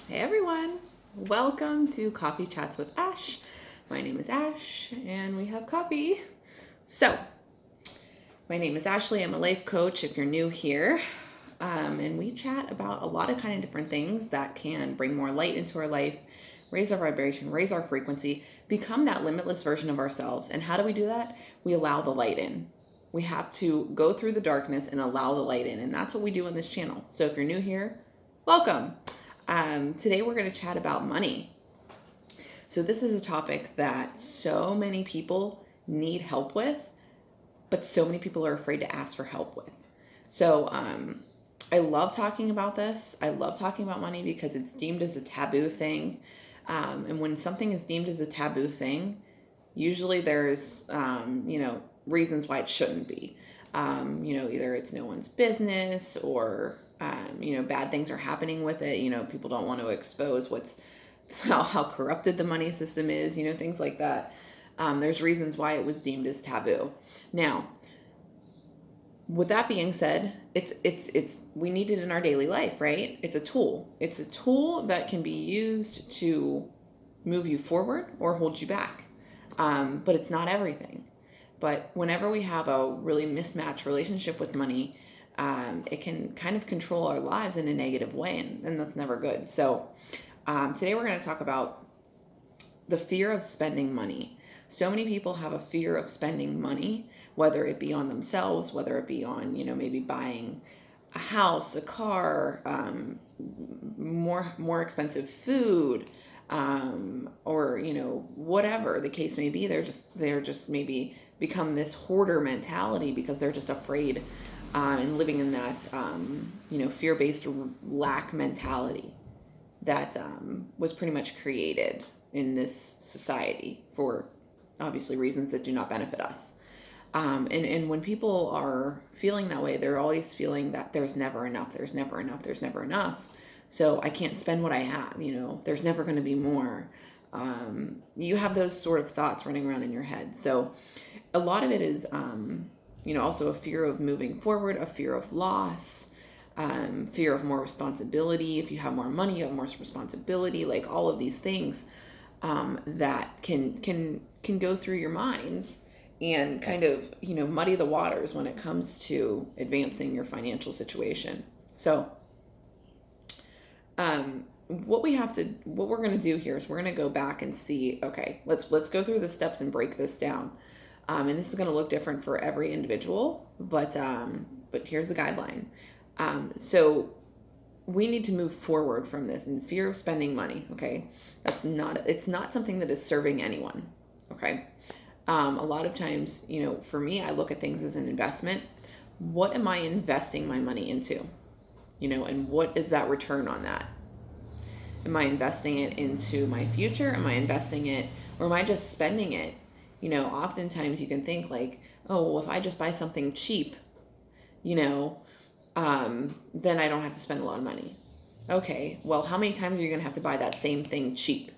Hey everyone, welcome to Coffee Chats with Ash. My name is Ash and we have coffee. So, my name is Ashley. I'm a life coach if you're new here. And we chat about a lot of kind of different things that can bring more light into our life, raise our vibration, raise our frequency, become that limitless version of ourselves. And how do we do that? We allow the light in. We have to go through the darkness and allow the light in. And that's what we do on this channel. So if you're new here, welcome. Today we're going to chat about money. So this is a topic that so many people need help with, but so many people are afraid to ask for help with. So I love talking about this. I love talking about money because it's deemed as a taboo thing. And when something is deemed as a taboo thing, usually there's, reasons why it shouldn't be. Either it's no one's business or, bad things are happening with it. People don't want to expose how corrupted the money system is, things like that. There's reasons why it was deemed as taboo. Now, with that being said, it's we need it in our daily life, right? It's a tool. It's a tool that can be used to move you forward or hold you back. But it's not everything. But whenever we have a really mismatched relationship with money, it can kind of control our lives in a negative way, and that's never good. So today we're going to talk about the fear of spending money. So many people have a fear of spending money, whether it be on themselves, whether it be on, maybe buying a house, a car, more expensive food, or whatever the case may be. They're just maybe become this hoarder mentality because they're just afraid and living in that fear-based lack mentality that was pretty much created in this society for obviously reasons that do not benefit us. And when people are feeling that way, they're always feeling that there's never enough, there's never enough, there's never enough. So I can't spend what I have, there's never going to be more. You have those sort of thoughts running around in your head. So a lot of it is, also a fear of moving forward, a fear of loss, fear of more responsibility. If you have more money, you have more responsibility, like all of these things that can go through your minds and kind of muddy the waters when it comes to advancing your financial situation. So what we're going to do here is we're going to go back and see, okay, let's go through the steps and break this down. And this is going to look different for every individual, but here's the guideline. So we need to move forward from this and fear of spending money. Okay. It's not something that is serving anyone. Okay. A lot of times, for me, I look at things as an investment. What am I investing my money into? And what is that return on that? Am I investing it into my future? Am I investing it, or am I just spending it? Oftentimes you can think like, oh, well, if I just buy something cheap, then I don't have to spend a lot of money. Okay, well, how many times are you going to have to buy that same thing cheap?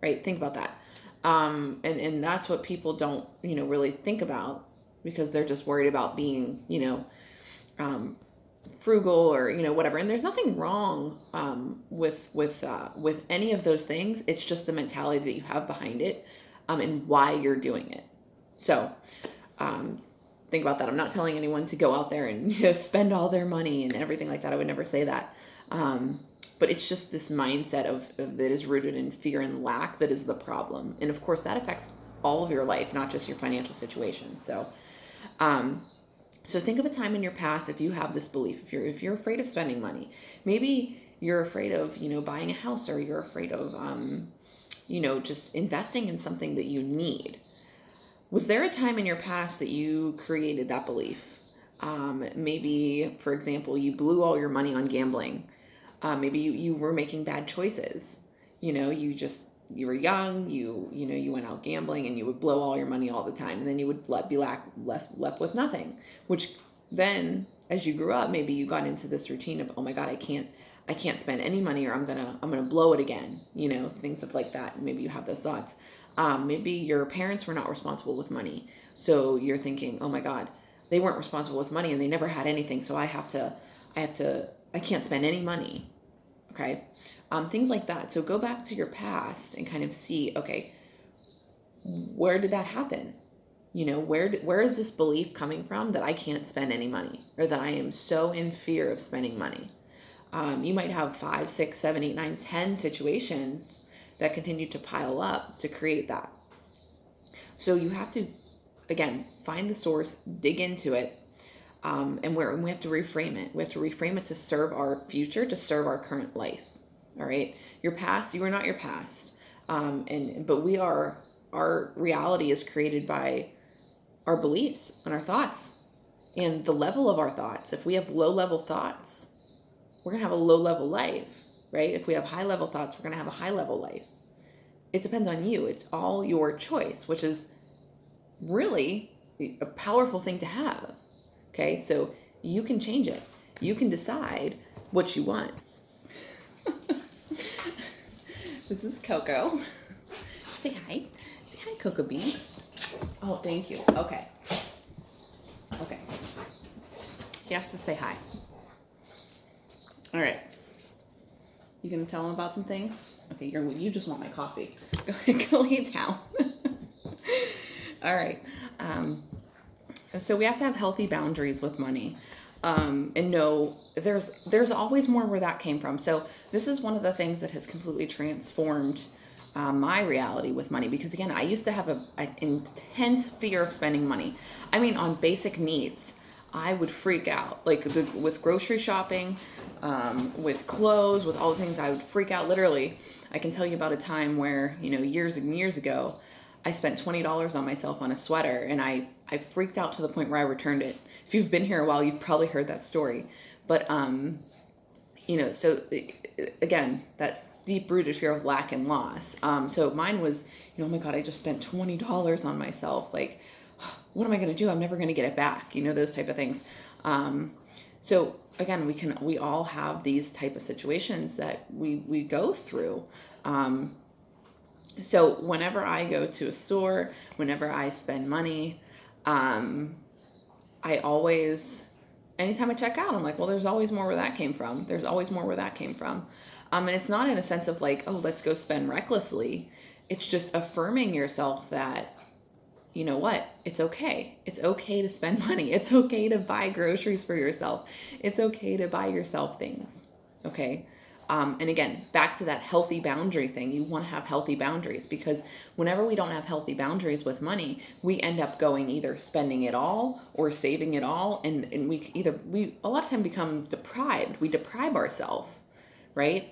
Right? Think about that. And that's what people don't, really think about because they're just worried about being, frugal or, whatever. And there's nothing wrong with any of those things. It's just the mentality that you have behind it and why you're doing it. So think about that. I'm not telling anyone to go out there and spend all their money and everything like that. I would never say that. But it's just this mindset of that is rooted in fear and lack that is the problem. And of course, that affects all of your life, not just your financial situation. So, so think of a time in your past if you have this belief, if you're afraid of spending money. Maybe you're afraid of, buying a house, or you're afraid of, just investing in something that you need. Was there a time in your past that you created that belief? Maybe, for example, you blew all your money on gambling. Maybe you were making bad choices. You were young, you went out gambling and you would blow all your money all the time. And then you would be left with nothing, which then as you grew up, maybe you got into this routine of, oh my God, I can't spend any money or I'm going to blow it again. Things of like that. Maybe you have those thoughts. Maybe your parents were not responsible with money. So you're thinking, oh my God, they weren't responsible with money and they never had anything. So I can't spend any money. Okay. Things like that. So go back to your past and kind of see, okay, where did that happen? Where is this belief coming from that I can't spend any money, or that I am so in fear of spending money? You might have 5, 6, 7, 8, 9, 10 situations that continue to pile up to create that. So you have to, again, find the source, dig into it, and we have to reframe it. We have to reframe it to serve our future, to serve our current life. All right, your past, you are not your past, but our reality is created by our beliefs and our thoughts and the level of our thoughts. If we have low level thoughts, we're going to have a low level life, right? If we have high level thoughts, we're going to have a high level life. It depends on you. It's all your choice, which is really a powerful thing to have. Okay, so you can change it. You can decide what you want. This is Coco. Say hi. Say hi, Coco Bean. Oh, thank you. Okay. He has to say hi. All right. You gonna tell him about some things? Okay, you just want my coffee. Go ahead, go lay down. All right. So we have to have healthy boundaries with money, and know there's always more where that came from. So this is one of the things that has completely transformed my reality with money, because again, I used to have an intense fear of spending money. I mean, on basic needs, I would freak out. Like with grocery shopping, with clothes, with all the things, I would freak out. Literally, I can tell you about a time where, years and years ago, I spent $20 on myself on a sweater, and I freaked out to the point where I returned it. If you've been here a while, you've probably heard that story. But, so again, that deep-rooted fear of lack and loss. So mine was, oh my God, I just spent $20 on myself. Like, what am I going to do? I'm never going to get it back. Those type of things. So again, we all have these type of situations that we go through. So whenever I go to a store, whenever I spend money, I always, anytime I check out, I'm like, well, there's always more where that came from. There's always more where that came from. And it's not in a sense of like, oh, let's go spend recklessly. It's just affirming yourself that, you know what, it's okay. It's okay to spend money. It's okay to buy groceries for yourself. It's okay to buy yourself things. Okay. And again, back to that healthy boundary thing. You want to have healthy boundaries, because whenever we don't have healthy boundaries with money, we end up going either spending it all or saving it all. And we a lot of time become deprived. We deprive ourselves, right?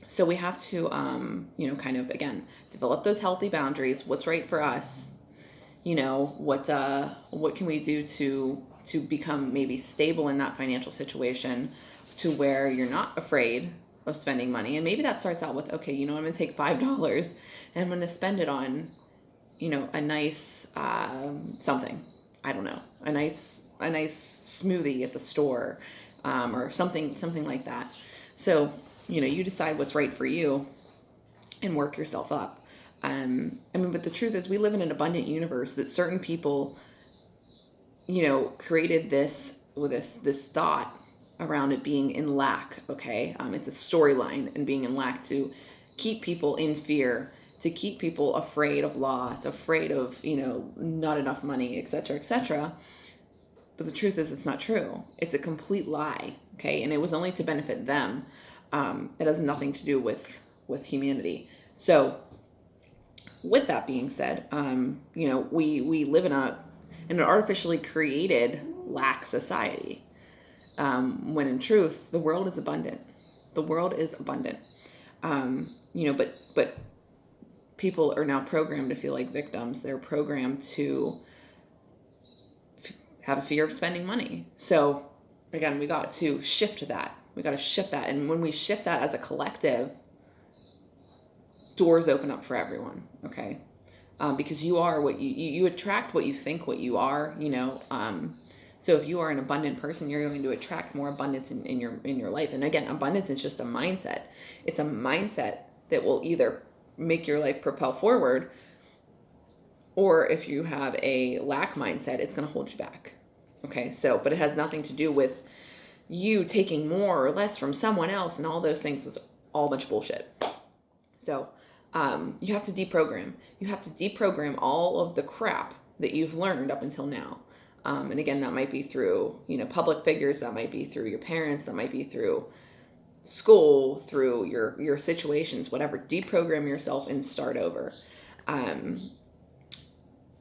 So we have to, kind of, again, develop those healthy boundaries. What's right for us? What can we do to become maybe stable in that financial situation, to where you're not afraid of spending money. And maybe that starts out with, okay, I'm going to take $5 and I'm going to spend it on, a nice, something, I don't know, a nice smoothie at the store, or something like that. So, you decide what's right for you and work yourself up. But the truth is, we live in an abundant universe that certain people, created this thought around it being in lack. Okay. It's a storyline, and being in lack to keep people in fear, to keep people afraid of loss, afraid of, not enough money, etc., etc. But the truth is, it's not true. It's a complete lie. Okay. And it was only to benefit them. It has nothing to do with humanity. So with that being said, we live in an artificially created lack society. When in truth, the world is abundant. The world is abundant. But people are now programmed to feel like victims. They're programmed to have a fear of spending money. So again, we got to shift that. And when we shift that as a collective, doors open up for everyone. Okay. Because you are what you attract what you think what you are, So if you are an abundant person, you're going to attract more abundance in your life. And again, abundance is just a mindset. It's a mindset that will either make your life propel forward, or if you have a lack mindset, it's going to hold you back. Okay. So, but it has nothing to do with you taking more or less from someone else and all those things is all a bunch of bullshit. So you have to deprogram. You have to deprogram all of the crap that you've learned up until now. And again, that might be through, public figures, that might be through your parents, that might be through school, through your situations, whatever. Deprogram yourself and start over.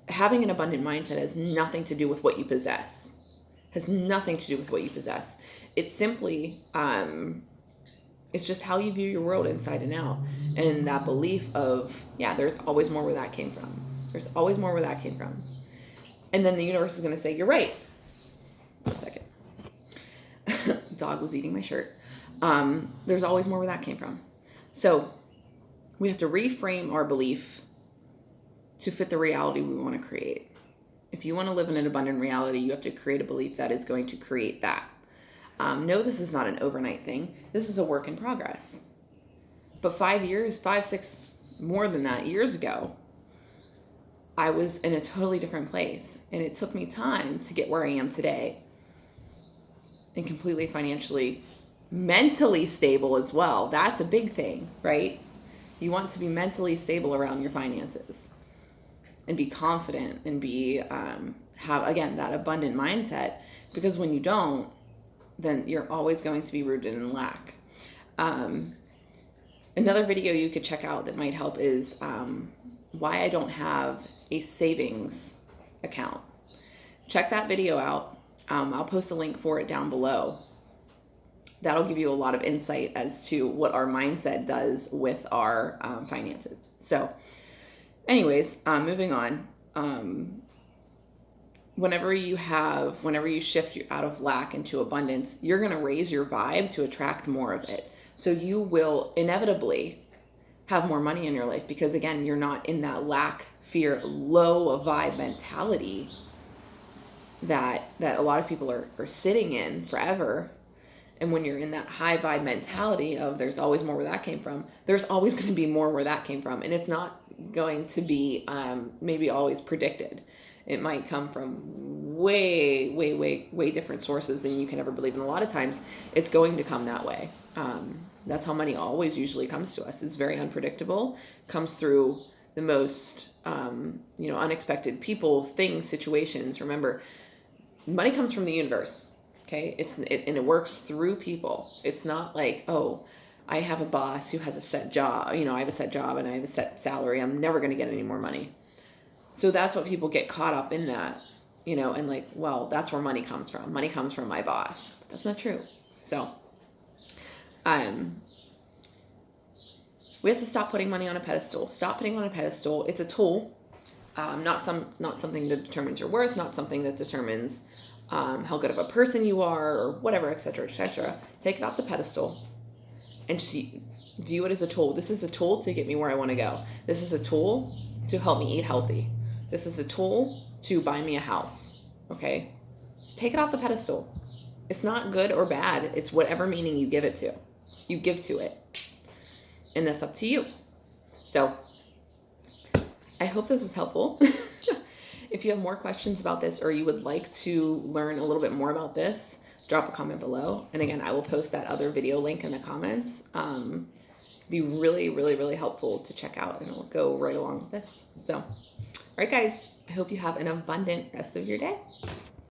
Having an abundant mindset has nothing to do with what you possess. Has nothing to do with what you possess. It's simply, it's just how you view your world inside and out. And that belief of, there's always more where that came from. There's always more where that came from. And then the universe is going to say, you're right. 1 second. Dog was eating my shirt. There's always more where that came from. So we have to reframe our belief to fit the reality we want to create. If you want to live in an abundant reality, you have to create a belief that is going to create that. No, this is not an overnight thing. This is a work in progress. But 6, more than that, years ago, I was in a totally different place. And it took me time to get where I am today. And completely financially, mentally stable as well. That's a big thing, right? You want to be mentally stable around your finances. And be confident and have, again, that abundant mindset. Because when you don't, then you're always going to be rooted in lack. Another video you could check out that might help is why I don't have a savings account. Check that video out. I'll post a link for it down below. That'll give you a lot of insight as to what our mindset does with our finances. So anyways, moving on. Whenever you shift out of lack into abundance, you're going to raise your vibe to attract more of it. So you will inevitably have more money in your life because, again, you're not in that lack, fear, low vibe mentality that a lot of people are sitting in forever. And when you're in that high vibe mentality of there's always more where that came from, there's always going to be more where that came from. And it's not going to be maybe always predicted. It might come from way, way, way, way different sources than you can ever believe. And a lot of times it's going to come that way. That's how money always usually comes to us. It's very unpredictable, comes through the most, unexpected people, things, situations. Remember, money comes from the universe. Okay. And it works through people. It's not like, oh, I have a boss who has a set job. I have a set job and I have a set salary. I'm never going to get any more money. So that's what people get caught up in that, and like, well, that's where money comes from. Money comes from my boss. But that's not true. So, we have to stop putting money on a pedestal. Stop putting it on a pedestal. It's a tool, not something that determines your worth, not something that determines how good of a person you are or whatever, et cetera, et cetera. Take it off the pedestal and just view it as a tool. This is a tool to get me where I want to go. This is a tool to help me eat healthy. This is a tool to buy me a house. Okay? Just take it off the pedestal. It's not good or bad. It's whatever meaning you give it to. You give to it. And that's up to you. So, I hope this was helpful. If you have more questions about this or you would like to learn a little bit more about this, drop a comment below. And again, I will post that other video link in the comments. Be really, really, really helpful to check out, and it'll go right along with this. So, all right, guys, I hope you have an abundant rest of your day.